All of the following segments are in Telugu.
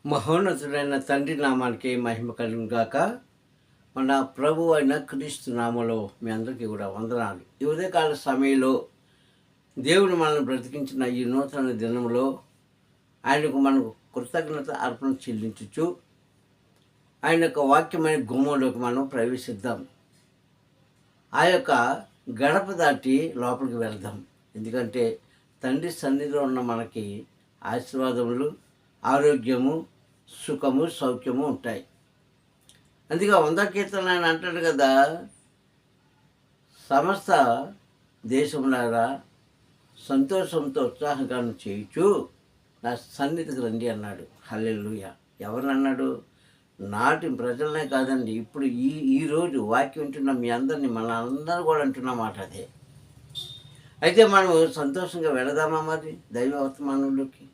మహోన్నతుడైన తండ్రి నామానికి మహిమ కలుగును గాక. మన ప్రభు అయిన క్రీస్తు నామములో మీ అందరికీ కూడా వందనాలు. ఈ ఉదయకాల సమయంలో దేవుడు మనల్ని బ్రతికించిన ఈ నూతన దినంలో ఆయనకు మనకు కృతజ్ఞత అర్పణ చెల్లించుచు ఆయన యొక్క వాక్యమైన గుమ్మంలోకి మనం ప్రవేశిద్దాం. ఆ యొక్క గడప దాటి లోపలికి వెళ్దాం. ఎందుకంటే తండ్రి సన్నిధిలో ఉన్న మనకి ఆశీర్వాదములు, ఆరోగ్యము, సుఖము, సౌఖ్యము ఉంటాయి. అందుకే 100 కీర్తన ఆయన అంటాడు కదా, సమస్త దేశములారా సంతోషంతో ఉత్సాహగానం చేయుచు నా సన్నిధికి రండి అన్నాడు. హల్లెలూయా. ఎవరిని అన్నాడు? నాటి ప్రజలనే కాదండి, ఇప్పుడు ఈరోజు వాక్యం వింటున్న మీ అందరినీ మన అందరూ కూడా అంటున్న మాట అదే. అయితే మనం సంతోషంగా వెళదామా మరి దైవవర్తమానంలోకి?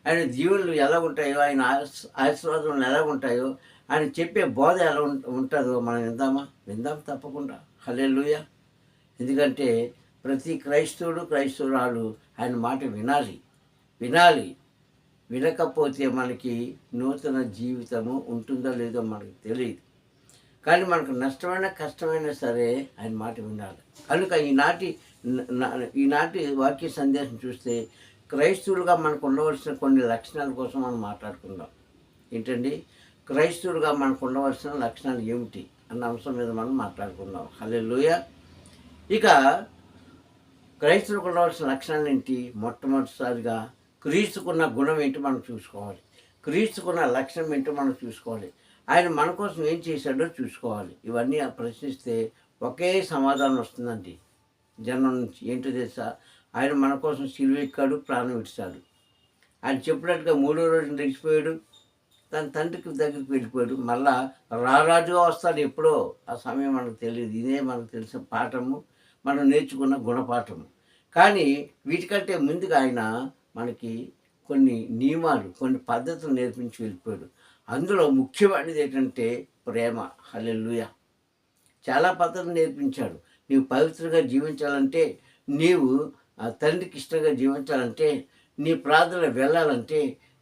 ఆయన దీవులు ఎలా ఉంటాయో, ఆయన ఆశీర్వాదములు ఎలా ఉంటాయో, ఆయన చెప్పే బోధ ఎలా ఉంటుందో మనం విందాం తప్పకుండా. హల్లెలూయా. ఎందుకంటే ప్రతి క్రైస్తవురాలు ఆయన మాట వినాలి. వినకపోతే మనకి నూతన జీవితము ఉంటుందో లేదో మనకు తెలియదు. కానీ మనకు నష్టమైన కష్టమైనా సరే ఆయన మాట వినాలి. కనుక ఈనాటి వాక్య సందేశం చూస్తే క్రైస్తవులుగా మనకు ఉండవలసిన కొన్ని లక్షణాల కోసం మనం మాట్లాడుకుందాం. ఏంటండి? క్రైస్తవులుగా మనకు ఉండవలసిన లక్షణాలు ఏమిటి అన్న అంశం మీద మనం మాట్లాడుకుందాం. హల్లెలూయా. ఇక క్రైస్తవులకు ఉండవలసిన లక్షణాలు ఏంటి? మొట్టమొదటిసారిగా క్రీస్తుకున్న గుణం ఏంటో మనం చూసుకోవాలి. క్రీస్తుకున్న లక్షణం ఏంటో మనం చూసుకోవాలి. ఆయన మన కోసం ఏం చేశాడో చూసుకోవాలి. ఇవన్నీ ప్రశ్నిస్తే ఒకే సమాధానం వస్తుందండి జనం నుంచి. ఏంటో తెలుసా? ఆయన మన కోసం సిలువ ఎక్కాడు, ప్రాణం విడిచాడు. ఆయన చెప్పినట్టుగా 3వ రోజున లేచిపోయాడు, తన తండ్రికి దగ్గరికి వెళ్ళిపోయాడు. మళ్ళా రారాజుగా వస్తాడు ఎప్పుడో, ఆ సమయం మనకు తెలియదు. ఇదే మనకు తెలిసిన పాఠము, మనం నేర్చుకున్న గుణపాఠము. కానీ వీటికంటే ముందుగా ఆయన మనకి కొన్ని నియమాలు, కొన్ని పద్ధతులు నేర్పించి వెళ్ళిపోయాడు. అందులో ముఖ్యమైనది ఏంటంటే ప్రేమ. హల్లెలూయా. చాలా పద్ధతులు నేర్పించాడు. నీవు పవిత్రంగా జీవించాలంటే, నీవు తండ్రికి ఇష్టంగా జీవించాలంటే, నీ ప్రార్థనలు వెళ్ళాలంటే,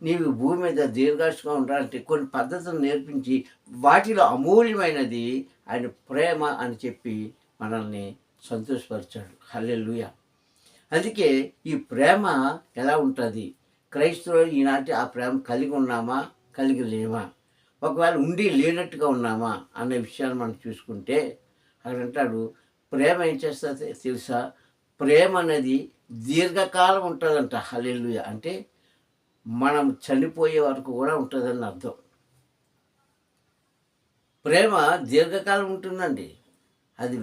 నీవు భూమి మీద దీర్ఘాయుష్గా ఉండాలంటే కొన్ని పద్ధతులు నేర్పించి వాటిలో అమూల్యమైనది ఆయన ప్రేమ అని చెప్పి మనల్ని సంతోషపరిచాడు. హల్లెలూయా. అందుకే ఈ ప్రేమ ఎలా ఉంటుంది? క్రైస్తవులు ఈనాటి ఆ ప్రేమ కలిగి ఉన్నామా, కలిగి లేమా? ఒకవేళ ఉండి లేనట్టుగా ఉన్నామా అనే విషయాన్ని మనం చూసుకుంటే అక్కడ అంటాడు, ప్రేమ ఏం చేస్తుంది తెలుసా? ప్రేమ అనేది దీర్ఘకాలం ఉంటుందంట. హల్లెలూయా. అంటే మనం చనిపోయే వరకు కూడా ఉంటుందని అర్థం. ప్రేమ దీర్ఘకాలం ఉంటుందండి. అది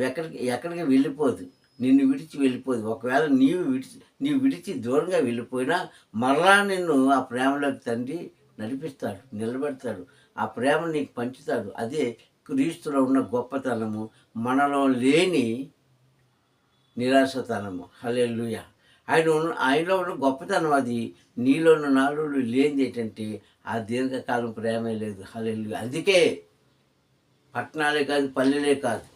ఎక్కడికి వెళ్ళిపోదు, నిన్ను విడిచి వెళ్ళిపోదు. ఒకవేళ నీవు విడిచి దూరంగా వెళ్ళిపోయినా మరలా నిన్ను ఆ ప్రేమలోకి తండ్రి నడిపిస్తాడు, నిలబెడతాడు. ఆ ప్రేమ నీకు పంచుతాడు. అదే క్రీస్తులో ఉన్న గొప్పతనము, మనలో లేని నిరాశతనము. హల్లెలూయా. ఆయనలో ఉన్న గొప్పతనం అది. నీలో నాలో లేనిది ఏంటంటే ఆ దీర్ఘకాలం ప్రేమే లేదు. హల్లెలూయా. అందుకే పట్టణాలే కాదు, పల్లెలే కాదు,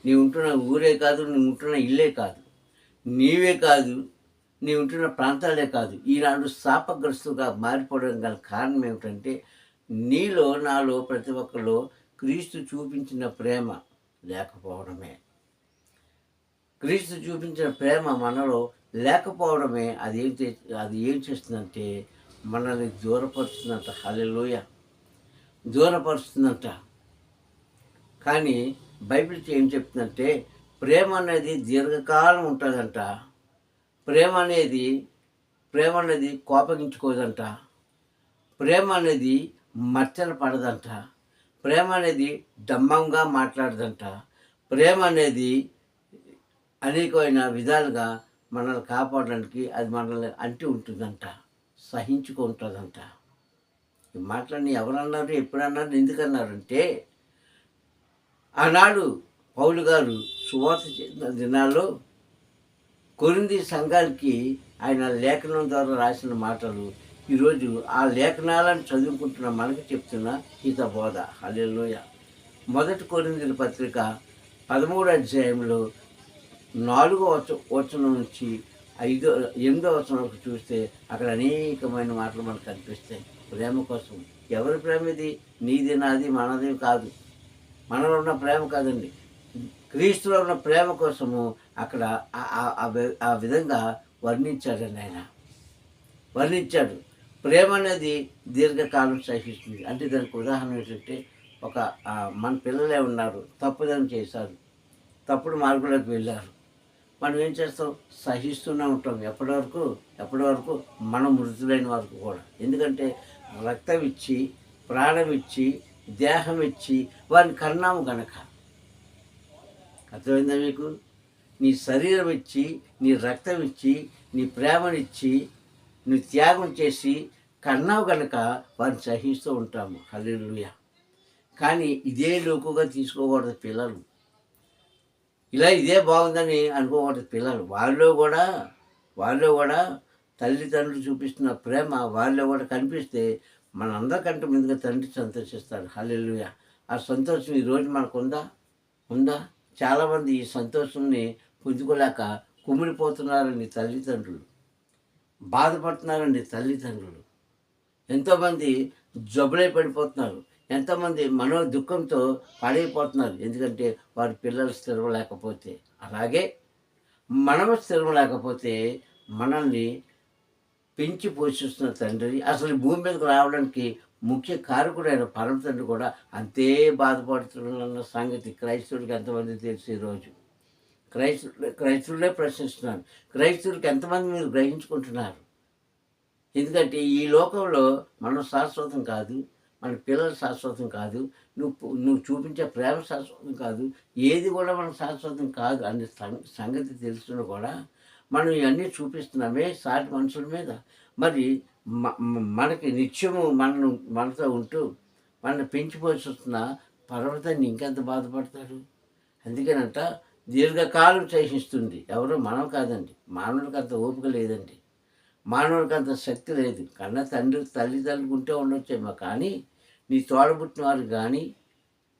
నీవు ఉంటున్న ఊరే కాదు, నువ్వు ఉంటున్న ఇల్లే కాదు, నీవే కాదు, నీవు ఉంటున్న ప్రాంతాలే కాదు, ఈనాడు శాపగ్రస్తుగా మారిపోవడం గల కారణం ఏమిటంటే నీలో నాలో ప్రతి ఒక్కరిలో క్రీస్తు చూపించిన ప్రేమ లేకపోవడమే. క్రీస్తు చూపించిన ప్రేమ మనలో లేకపోవడమే అది ఏం చేస్తుందంటే మనల్ని దూరపరుస్తుందంట. హల్లెలూయా. దూరపరుస్తుందంట. కానీ బైబిల్ ఏం చెప్తుందంటే ప్రేమ అనేది దీర్ఘకాలం ఉంటుందంట. ప్రేమ అనేది కోపగించుకోదంట. ప్రేమ అనేది మచ్చలు పడదంట. ప్రేమ అనేది డంబంగా మాట్లాడదంట. ప్రేమ అనేది అనేకమైన విధాలుగా మనల్ని కాపాడడానికి అది మనల్ని అంటి ఉంటుందంట, సహించుకుంటుందంట. ఈ మాటలన్నీ ఎవరన్నారు, ఎప్పుడన్నారు, ఎందుకన్నారంటే ఆనాడు పౌలు గారు సువార్త చేసిన దినాల్లో కొరింథీ సంఘానికి ఆయన లేఖనం ద్వారా రాసిన మాటలు ఈరోజు ఆ లేఖనాలను చదువుకుంటున్న మనకి చెప్తున్న హిత బోధ. హల్లెలూయా. 1 కొరింథీయుల పత్రిక 13వ అధ్యాయంలో 4వ వచనం నుంచి 8వ వచనం చూస్తే అక్కడ అనేకమైన మాటలు మనకు కనిపిస్తాయి. ప్రేమ కోసం. ఎవరి ప్రేమ ఇది? నీది నాది మనది కాదు. మనలో ఉన్న ప్రేమ కాదండి. క్రీస్తులో ఉన్న ప్రేమ కోసము అక్కడ ఆ విధంగా వర్ణించాడండి ఆయన. వర్ణించాడు. ప్రేమ అనేది దీర్ఘకాలం సహిస్తుంది. అంటే దానికి ఉదాహరణ ఏంటంటే మన పిల్లలే ఉన్నారు, తప్పుదనం చేశారు, తప్పుడు మార్గంలోకి వెళ్ళారు. మనం ఏం చేస్తాం? సహిస్తూనే ఉంటాం. ఎప్పటి వరకు మనం మృతులైన వరకు కూడా. ఎందుకంటే రక్తం ఇచ్చి, ప్రాణం ఇచ్చి, దేహం ఇచ్చి వారిని కన్నాము గనక. అర్థమైందా మీకు? నీ శరీరం ఇచ్చి, నీ రక్తం ఇచ్చి, నీ ప్రేమనిచ్చి, నువ్వు త్యాగం చేసి కన్నావు గనక వారిని సహిస్తూ ఉంటాము. హల్లెలూయా. కానీ ఇదే లోకుగా తీసుకోకూడదు పిల్లలు. ఇదే బాగుందని అనుకోకూడదు పిల్లలు. వాళ్ళు కూడా తల్లిదండ్రులు చూపిస్తున్న ప్రేమ వాళ్ళు కూడా కనిపిస్తే మనందరికంటే ముందుగా తండ్రి సంతోషిస్తాడు. హల్లెలూయా. ఆ సంతోషం ఈరోజు మనకు ఉందా? చాలామంది ఈ సంతోషంని పొందుకోలేక కుమిలిపోతున్నారండి తల్లిదండ్రులు, బాధపడుతున్నారండి తల్లిదండ్రులు. ఎంతోమంది జబ్బులై పడిపోతున్నారు. ఎంతోమంది మనో దుఃఖంతో పాడైపోతున్నారు. ఎందుకంటే వారి పిల్లలు స్థిరం లేకపోతే. అలాగే మనము స్థిరం లేకపోతే మనల్ని పెంచి పోషిస్తున్న తండ్రి, అసలు భూమి మీదకు రావడానికి ముఖ్య కారకుడైన పరమ తండ్రి కూడా అంతే బాధపడుతున్న సంగతి క్రైస్తవుడికి ఎంతమంది తెలుసు? ఈరోజు క్రైస్తవులే ప్రశ్నిస్తున్నాను. క్రైస్తవులకి ఎంతమంది మీరు గ్రహించుకుంటున్నారు? ఎందుకంటే ఈ లోకంలో మనం శాశ్వతం కాదు, మన పిల్లలు శాశ్వతం కాదు, నువ్వు చూపించే ప్రేమ శాశ్వతం కాదు, ఏది కూడా మన శాశ్వతం కాదు అనే సంగతి తెలుసుకుని కూడా మనం ఇవన్నీ చూపిస్తున్నామే సాటి మనుషుల మీద. మరి మనకి నిత్యము మనతో ఉంటూ మనల్ని పెంచి పోషిస్తున్న పర్వతాన్ని ఇంకెంత బాధపడతాడు? అందుకేనంట దీర్ఘకాలం సహిస్తుంది. ఎవరో మనం కాదండి. మానవుడికి అంత ఓపిక లేదండి. మానవుడికి అంత శక్తి లేదు. కన్నా తల్లిదండ్రులు ఉంటే ఉండొచ్చేమో, కానీ నీ తోడబుట్టిన వారికి కానీ,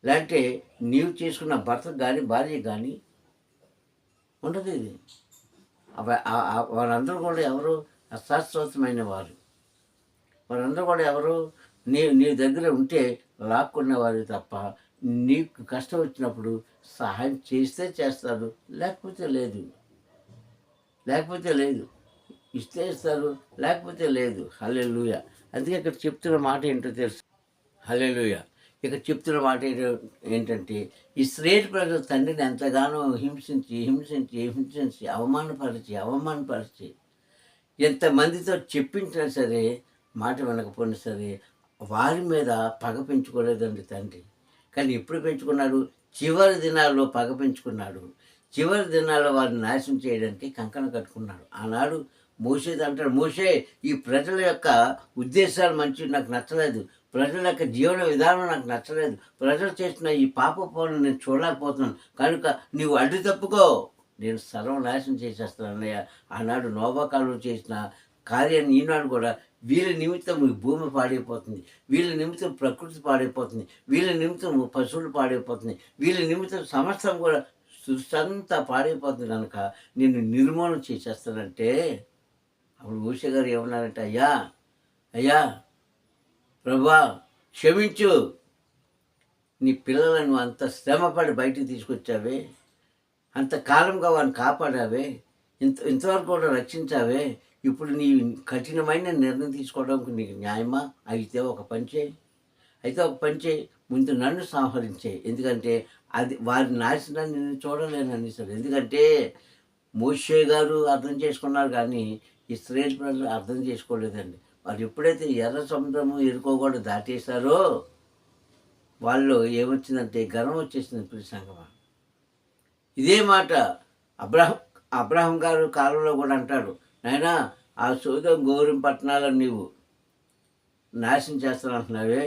లేదంటే నీవు చేసుకున్న భర్తకు కానీ, భార్యకు కానీ ఉండదు. ఇది వారందరూ కూడా ఎవరు? అశాశ్వతమైన వారు. వారందరూ కూడా ఎవరు? నీ దగ్గర ఉంటే లాక్కునేవారు తప్ప, నీకు కష్టం వచ్చినప్పుడు సహాయం చేస్తే చేస్తారు, లేకపోతే లేదు. ఇస్తే ఇస్తారు, లేకపోతే లేదు. హల్లెలూయా. అందుకే ఇక్కడ చెప్తున్న మాట ఏంటో తెలుసు? హల్లెలూయా. ఇక్కడ చెప్తున్న మాట ఏంటంటే ఇశ్రాయేలు ప్రజలు తండ్రిని ఎంతగానో హింసించి అవమానపరిచి ఎంతమందితో చెప్పించినా సరే మాట వినకపోయినా సరే వారి మీద పగ పెంచుకోలేదండి తండ్రి. కానీ ఎప్పుడు పెంచుకున్నాడు? చివరి దినాల్లో పగ పెంచుకున్నాడు. చివరి దినాల్లో వారిని నాశనం చేయడానికి కంకణం కట్టుకున్నాడు. ఆనాడు మోషేది అంటాడు, మోషే, ఈ ప్రజల యొక్క ఉద్దేశాలు మంచివి నాకు నచ్చలేదు, ప్రజల యొక్క జీవన విధానం నాకు నచ్చలేదు, ప్రజలు చేసిన ఈ పాప పనులు నేను చూడలేకపోతున్నాను, కనుక నీవు అడ్డు తప్పుకో, నేను సర్వనాశనం చేసేస్తాను అన్నయ్య. ఆనాడు నోవాకాలంలో చేసిన కార్యాన్ని ఈనాడు కూడా వీళ్ళ నిమిత్తం ఈ భూమి పాడైపోతుంది, వీళ్ళ నిమిత్తం ప్రకృతి పాడైపోతుంది, వీళ్ళ నిమిత్తం పశువులు పాడైపోతుంది, వీళ్ళ నిమిత్తం సమస్తం కూడా సృష్టి పాడైపోతుంది కనుక నేను నిర్మూలన చేసేస్తానంటే అప్పుడు మోషే గారు ఏమన్నారంటే, అయ్యా ప్రభా క్షమించు, నీ పిల్లలను అంత శ్రమపడి బయటికి తీసుకొచ్చావే, అంతకాలంగా వాడిని కాపాడావే, ఇంతవరకు కూడా రక్షించావే, ఇప్పుడు నీ కఠినమైన నిర్ణయం తీసుకోవడానికి నీకు న్యాయమా? అయితే ఒక పని చేయి, ముందు నన్ను సంహరించే, ఎందుకంటే అది వారి నాశనాన్ని నేను చూడలేనని సార్. ఎందుకంటే మోషే గారు అర్థం చేసుకున్నారు కానీ ఇశ్రాయేలు ప్రజలు అర్థం చేసుకోలేదండి. వాళ్ళు ఎప్పుడైతే ఎర్ర సముద్రము ఎరుకోకుండా దాటేశారో వాళ్ళు ఏమొచ్చిందంటే గర్వం వచ్చేసింది. ప్రియ సంగమా, ఇదే మాట అబ్రహం గారు కాలంలో కూడా అంటాడు, నాయనా ఆ సొదొమ గొమొర్రా పట్టణాలను నీవు నాశనం చేస్తానంటున్నావే,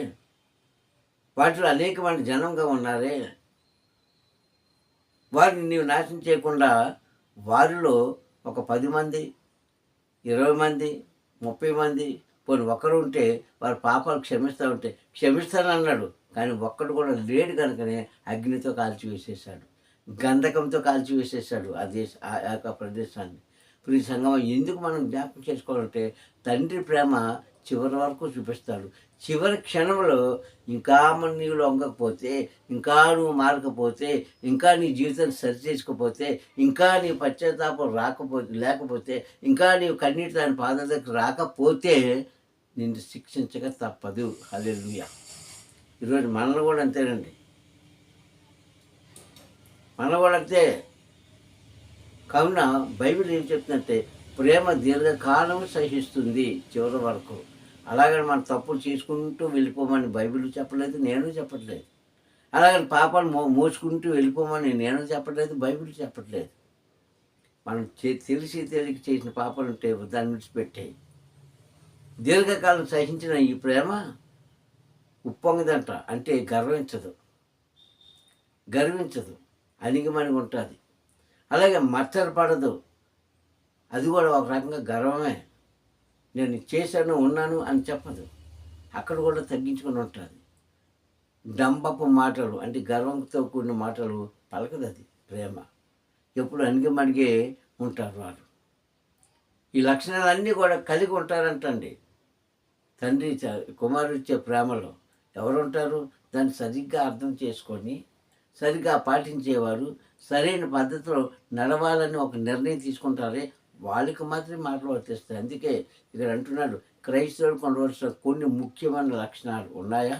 వాటిలో అనేకమంది జనంగా ఉన్నారే, వారిని నీవు నాశనం చేయకుండా వారిలో ఒక 10 మంది, 20 మంది, 30 మంది, పోనీ ఒక్కరు ఉంటే వారి పాపాలు క్షమిస్తానన్నాడు. కానీ ఒక్కడు కూడా లేడు కనుకనే అగ్నితో కాల్చివేసేసాడు, గంధకంతో కాల్చివేసేసాడు ఆ యొక్క ప్రదేశాన్ని. ప్రియ సంగమా, ఎందుకు మనం జ్ఞాపకం చేసుకోవాలంటే తండ్రి ప్రేమ చివరి వరకు చూపిస్తాడు. చివరి క్షణంలో ఇంకా నీవు లొంగకపోతే, ఇంకా నువ్వు మారకపోతే, ఇంకా నీ జీవితాన్ని సరిచేసుకోకపోతే, ఇంకా నీ పశ్చాత్తాపం లేకపోతే, ఇంకా నీవు కన్నీటి ఆయన పాదాల దగ్గర రాకపోతే నిన్ను శిక్షించక తప్పదు. హల్లెలూయా. ఈరోజు మనల్ని కూడా అంతేనండి, మనల్ని కూడా అంతే. కావున బైబిల్ ఏం చెప్తుందంటే ప్రేమ దీర్ఘకాలం సహిస్తుంది చివరి వరకు. అలాగని మనం తప్పులు చేసుకుంటూ వెళ్ళిపోమని బైబిల్ చెప్పలేదు, నేను చెప్పట్లేదు. అలాగని పాపాలు మోసుకుంటూ వెళ్ళిపోమని నేను చెప్పట్లేదు, బైబిల్ చెప్పట్లేదు. మనం తెలిసి తెలియక చేసిన పాపాలు ఉంటే దాన్ని విడిచిపెట్టాయి. దీర్ఘకాలం సహించిన ఈ ప్రేమ ఉప్పొంగదంట, అంటే గర్వించదు, అణిగిమణిగి ఉంటుంది. అలాగే మచ్చరపడదు, అది కూడా ఒక రకంగా గర్వమే. నేను చేశాను ఉన్నాను అని చెప్పదు, అక్కడ కూడా తగ్గించుకొని ఉంటుంది. డంబపు మాటలు అంటే గర్వంతో కూడిన మాటలు పలకదు అది ప్రేమ. ఎప్పుడు అణిగిమణిగే ఉంటారు వారు. ఈ లక్షణాలన్నీ కూడా కలిగి ఉంటారంటండి తండ్రి కుమారుడు ఇచ్చే ప్రేమలో. ఎవరు ఉంటారు? దాన్ని సరిగ్గా అర్థం చేసుకొని సరిగ్గా పాటించేవారు, సరైన పద్ధతిలో నడవాలని ఒక నిర్ణయం తీసుకుంటారే వాళ్ళకి మాత్రమే మాటలు వర్తిస్తాయి. అందుకే ఇక్కడ అంటున్నాడు, క్రైస్తవులు కొనవలసిన కొన్ని ముఖ్యమైన లక్షణాలు ఉన్నాయా?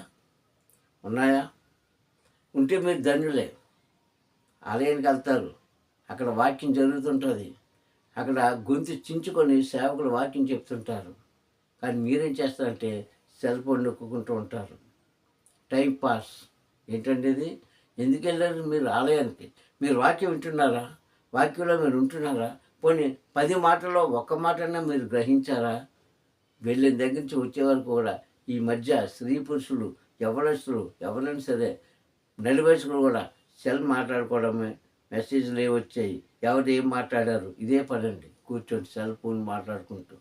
ఉంటే మీరు ధన్యులే. ఆలయానికి వెళ్తారు, అక్కడ వాక్యం జరుగుతుంటుంది, అక్కడ గొంతు చించుకొని సేవకులు వాక్యం చెప్తుంటారు. కానీ మీరేం చేస్తారంటే సెల్ ఫోన్ నొక్కుంటూ ఉంటారు. Time pass. ఏంటంటే ఇది? ఎందుకు వెళ్ళారు మీరు ఆలయానికి? మీరు వాక్యం వింటున్నారా? వాక్యంలో మీరు ఉంటున్నారా? పోనీ 10 మాటల్లో ఒక్క మాటన్నా మీరు గ్రహించారా? వెళ్ళిన దగ్గర నుంచి వచ్చే వరకు కూడా ఈ మధ్య స్త్రీ పురుషులు ఎవరైనా సరే నడి వయసులు కూడా సెల్ మాట్లాడుకోవడమే, మెసేజ్లు వచ్చాయి, ఎవరు ఏం మాట్లాడారు, ఇదే పనండి. కూర్చొని సెల్ ఫోన్ మాట్లాడుకుంటూ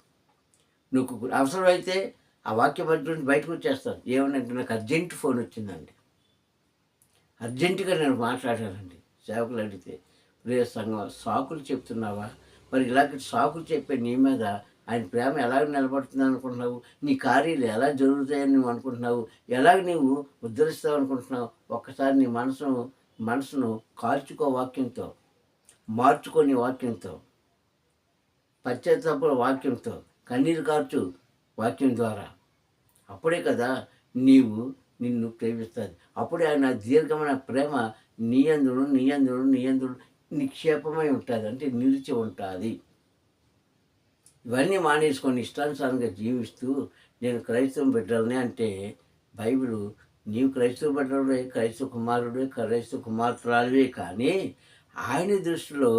అవసరమైతే ఆ వాక్యం మధ్య నుంచి బయటకు వచ్చేస్తాను. ఏమనంటే నాకు అర్జెంట్ ఫోన్ వచ్చిందండి, అర్జెంటుగా నేను మాట్లాడానండి. సేవకులు అడిగితే, ప్రియ సంఘం సాకులు చెప్తున్నావా? మరి ఇలాంటి సాకులు చెప్పే నీ మీద ఆయన ప్రేమ ఎలాగ నిలబడుతుంది అనుకుంటున్నావు? నీ కార్యాలు ఎలా జరుగుతాయని నువ్వు అనుకుంటున్నావు? ఎలాగ నీవు ఉద్ధరిస్తావు అనుకుంటున్నావు? ఒక్కసారి నీ మనసును కాల్చుకో వాక్యంతో, మార్చుకొని వాక్యంతో, పశ్చాత్తాప వాక్యంతో, కన్నీరు కార్చు వాక్యం ద్వారా. అప్పుడే కదా నిన్ను ప్రేమిస్తుంది. అప్పుడే ఆయన దీర్ఘమైన ప్రేమ నీ యందు నిక్షేపమై ఉంటుంది, అంటే నిలిచి ఉంటుంది. ఇవన్నీ మానేసుకొని ఇష్టానుసారంగా జీవిస్తూ నేను క్రైస్తవ బిడ్డలని అంటే బైబిల్ నీవు క్రైస్తవ బిడ్డలే, క్రైస్తవ కుమారుడే, క్రైస్తవ కుమార్తెరాలివే, కానీ ఆయన దృష్టిలో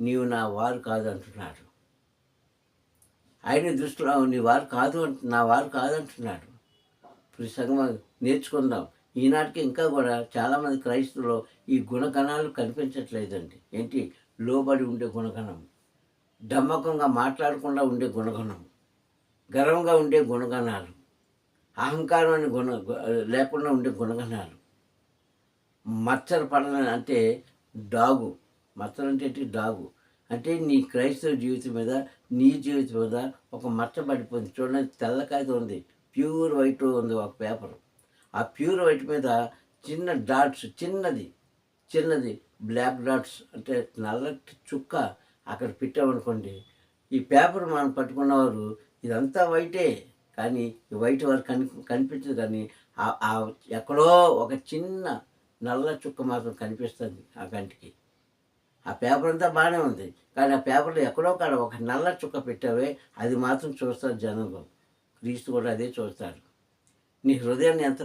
నీవు నా వారు కాదు అంటున్నాడు. ఆయన దృష్టిలో నా వారు కాదంటున్నాడు. ఇప్పుడు సంగమం నేర్చుకుందాం. ఈనాటికి ఇంకా కూడా చాలామంది క్రైస్తవులు ఈ గుణగణాలు కనిపించట్లేదండి. ఏంటి? లోబడి ఉండే గుణగణం, డమ్మకంగా మాట్లాడకుండా ఉండే గుణగణం, గర్వంగా ఉండే గుణగణాలు, అహంకారం అని లేకుండా ఉండే గుణగణాలు, మచ్చలు పడని అంటే డాగు. మచ్చలు అంటే డాగు అంటే నీ క్రైస్తవ జీవితం మీద, నీ జీవితం మీద ఒక మచ్చ పడిపోయింది. చూడండి, తెల్లకాయతో ఉంది, ప్యూర్ వైట్ ఉంది ఒక పేపర్. ఆ ప్యూర్ వైట్ మీద చిన్న డాట్స్, చిన్నది బ్లాక్ డాట్స్ అంటే నల్లటి చుక్క అక్కడ పెట్టామనుకోండి, ఈ పేపర్ మనం పట్టుకున్నవారు ఇదంతా వైటే, కానీ ఈ వైట్ వారు కనిపించదు. కానీ ఎక్కడో ఒక చిన్న నల్ల చుక్క మాత్రం కనిపిస్తుంది ఆ కంటికి. ఆ పేపర్ అంతా బాగానే ఉంది, కానీ ఆ పేపర్లో ఎక్కడో కాడ ఒక నల్ల చుక్క పెట్టావే, అది మాత్రం చూస్తారు జనంలో. క్రీస్తు కూడా అదే చూస్తారు. నీ హృదయాన్ని ఎంత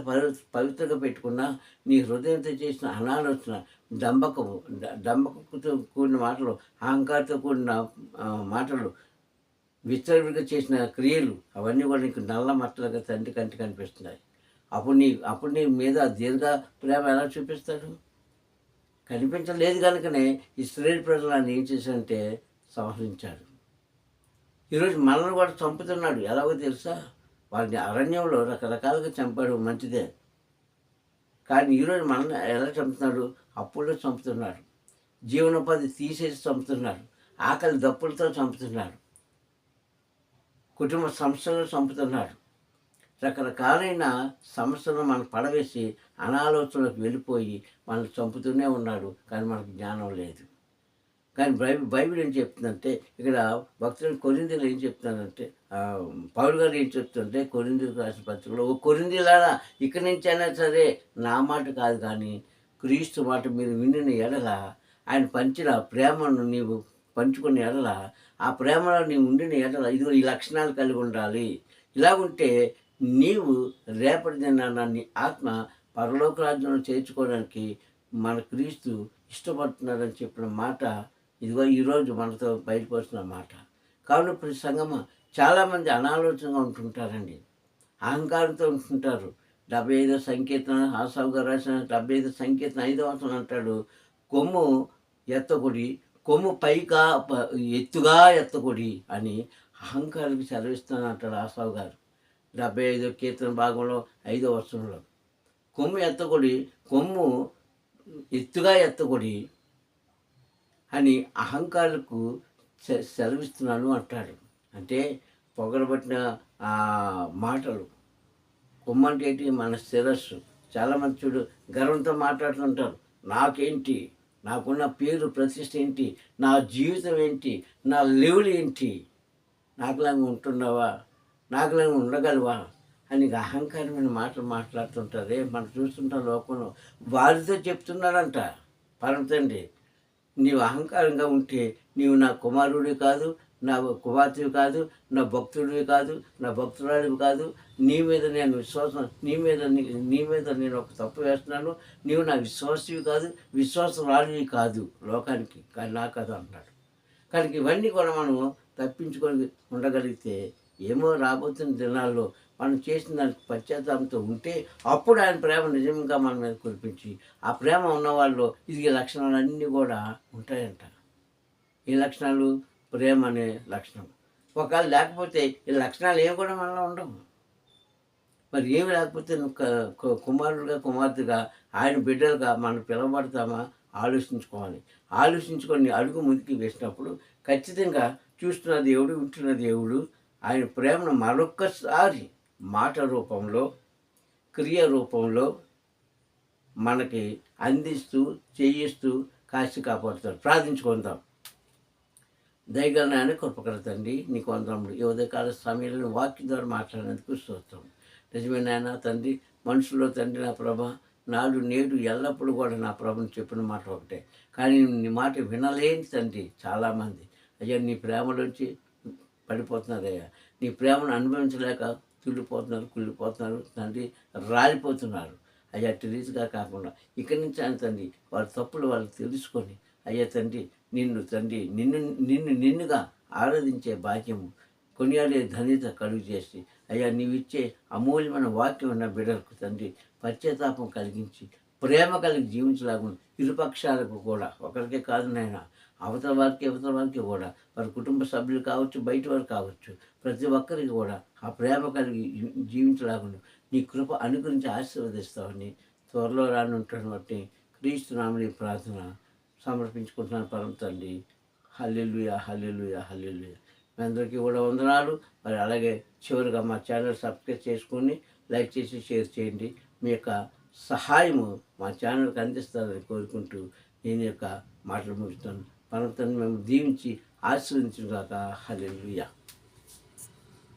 పవిత్రంగా పెట్టుకున్నా, నీ హృదయంతో చేసిన అనాలోచన, డంబకంతో కూడిన మాటలు, అహంకారంతో కూడిన మాటలు, విచ్చలవిడిగా చేసిన క్రియలు, అవన్నీ కూడా నీకు నల్ల మట్టలుగా తండ్రి కంటికి కనిపిస్తున్నాయి. అప్పుడు నీ మీద దీర్ఘ ప్రేమ ఎలా చూపిస్తాడు? కనిపించలేదు కనుకనే ఇశ్రాయేలు ప్రజలు ఆయన ఏం చేశారంటే సంహరించాడు. ఈరోజు మనల్ని కూడా చంపుతున్నాడు. ఎలాగో తెలుసా? వాళ్ళని అరణ్యంలో రకరకాలుగా చంపాడు, మంచిదే. కానీ ఈరోజు మనల్ని ఎలా చంపుతున్నాడు? అప్పుల్లో చంపుతున్నాడు, జీవనోపాధి తీసేసి చంపుతున్నాడు, ఆకలి దప్పులతో చంపుతున్నాడు, కుటుంబ సంస్థలు చంపుతున్నాడు. రకరకాలైన సమస్యలను మనం పడవేసి అనాలోచనలకు వెళ్ళిపోయి మనల్ని చంపుతూనే ఉన్నాడు. కానీ మనకు జ్ఞానం లేదు. కానీ బైబిల్ ఏం చెప్తుందంటే, ఇక్కడ భక్తులు కొరింథీయులు ఏం చెప్తున్నారంటే, పౌలు గారు ఏం చెప్తుంటే కొరింథీయులకు రాసిన పత్రికలో, ఓ కొరింథీయులారా, ఇక్కడి నుంచైనా సరే నా మాట కాదు కానీ క్రీస్తు మాట మీరు వినిన ఎడల, ఆయన పంచిన ప్రేమను నీవు పంచుకునే ఎడల, ఆ ప్రేమలో నీవు ఉండిన ఎడల ఇదిగో ఈ లక్షణాలు కలిగి ఉండాలి. ఇలాగుంటే నీవు రేపటి దినాన నీ ఆత్మ పరలోక రాజ్యంలో చేర్చుకోవడానికి మన క్రీస్తు ఇష్టపడుతున్నాడని చెప్పిన మాట ఇదిగో ఈరోజు మనతో బయటపడుతున్న మాట. కావున ప్రతి సంగమ చాలామంది అనాలోచనగా ఉంటుంటారండి, అహంకారంతో ఉంటుంటారు. 75 సంకీర్తన ఆసావు గారు రాసిన 75 సంకీర్తన 5వ వచనం అంటాడు, కొమ్ము ఎత్తకొడి, కొమ్ము పైగా ఎత్తుగా ఎత్తకొడి అని అహంకారానికి సెలవిస్తాను అంటాడు ఆసావు గారు 75 కీర్తన భాగంలో 5వ వచనంలో. కొమ్ము ఎత్తకొడి, కొమ్ము ఎత్తుగా ఎత్తకొడి అని అహంకారులకు సెలవిస్తున్నాను అంటాడు. అంటే పొగరబట్టిన మాటలు. కొమ్మంటే ఏంటి? మన శిరస్సు. చాలామంది చూడు గర్వంతో మాట్లాడుతుంటారు, నాకేంటి, నాకున్న పేరు ప్రతిష్ట ఏంటి, నా జీవితం ఏంటి, నా లెవెల్ ఏంటి, నాకులాగా ఉంటున్నావా, నాకులాగా ఉండగలవా అని అహంకారమైన మాటలు మాట్లాడుతుంటారే. మనం చూస్తుంటాం లోకంలో. వారితో చెప్తున్నాడంట పరమ తండ్రి, నీవు అహంకారంగా ఉంటే నీవు నా కుమారుడివి కాదు, నా కుమార్తెవి కాదు, నా భక్తుడివి కాదు, నా భక్తురాలివి కాదు. నీ మీద నేను విశ్వాసం, నీ మీద నేను ఒక తప్పు వేస్తున్నాను. నీవు నా విశ్వాసవి కాదు, విశ్వాసరాలివి కాదు లోకానికి, కానీ నా కాదు అంటాడు. కానీ ఇవన్నీ కూడా మనం తప్పించుకొని ఉండగలిగితే ఏమో రాబోతున్న దినాల్లో మనం చేసిన దానికి పశ్చాత్తాపంతో ఉంటే అప్పుడు ఆయన ప్రేమ నిజంగా మన మీద కురిపించి, ఆ ప్రేమ ఉన్నవాళ్ళు ఇది లక్షణాలన్నీ కూడా ఉంటాయంట. ఈ లక్షణాలు ప్రేమ అనే లక్షణం. ఒకవేళ లేకపోతే ఈ లక్షణాలు ఏమి కూడా మనలో ఉండవు. మరి ఏమి లేకపోతే నువ్వు కుమారుడుగా కుమార్తెగా ఆయన బిడ్డలుగా మనం పిలవబడతామా ఆలోచించుకోవాలి. ఆలోచించుకొని అడుగు ముందుకు వేసినప్పుడు ఖచ్చితంగా చూస్తున్న దేవుడు, వింటున్న దేవుడు ఆయన ప్రేమను మరొక్కసారి మాట రూపంలో, క్రియ రూపంలో మనకి అందిస్తూ చేయిస్తూ కాచి కాపాడుతాడు. ప్రార్థించుకుందాం. దయగలనాయన కృపగల తండ్రి, నీకు వందనములు. ఈ ఉదయకాల సమయంలో వాక్యం ద్వారా మాట్లాడినందుకు స్తోత్రం. నిజమే నాయన తండ్రి, మనుషుల్లో తండ్రి నా ప్రభ నాడు నేడు ఎల్లప్పుడూ కూడా నా ప్రభుని చెప్పిన మాట ఒకటే, కానీ నీ మాట వినలేని తండ్రి చాలామంది అయ్యా నీ ప్రేమలోంచి పడిపోతున్నారయ్యా. నీ ప్రేమను అనుభవించలేక కుళ్ళిపోతున్నారు తండ్రి, రాలిపోతున్నారు అయ్యా. అట్టి రీతిగా కాకుండా ఇక్కడి నుంచి ఆయన తండ్రి వారి తప్పులు వాళ్ళు తెలుసుకొని అయ్యా తండ్రి నిన్నుగా ఆరాధించే భాగ్యము, కొనియాడే ధన్యత కలుగు చేసి అయ్యా నీవిచ్చే అమూల్యమైన వాక్యం ఉన్న బిడ్డలకు తండ్రి పశ్చాత్తాపం కలిగించి ప్రేమ కలిగి జీవించలాగా ఇరుపక్షాలకు కూడా, ఒకరికే కాదు నాయన, అవతల వారికి కూడా, వారి కుటుంబ సభ్యులు కావచ్చు, బయట వారు కావచ్చు, ప్రతి ఒక్కరికి కూడా ఆ ప్రేమ కలిగి జీవించలాగా నీ కృప అనుగురించి ఆశీర్వదిస్తామని త్వరలో రానుంటున్నటువంటి క్రీస్తు నామమున ప్రార్థన సమర్పించుకుంటున్నాను పరమ తండ్రి. హల్లెలూయా, హల్లెలూయా, హల్లెలూయా. మీ అందరికీ కూడా వందనాలు. మరి అలాగే చివరిగా మా ఛానల్ సబ్స్క్రైబ్ చేసుకొని లైక్ చేసి షేర్ చేయండి. మీ యొక్క సహాయము మా ఛానల్కి అందిస్తారని కోరుకుంటూ నేను యొక్క మాటలు ముగిస్తాను. పరమ తండ్రి మేము దీవించి ఆశీర్వదించుగాక. హల్లెలూయా.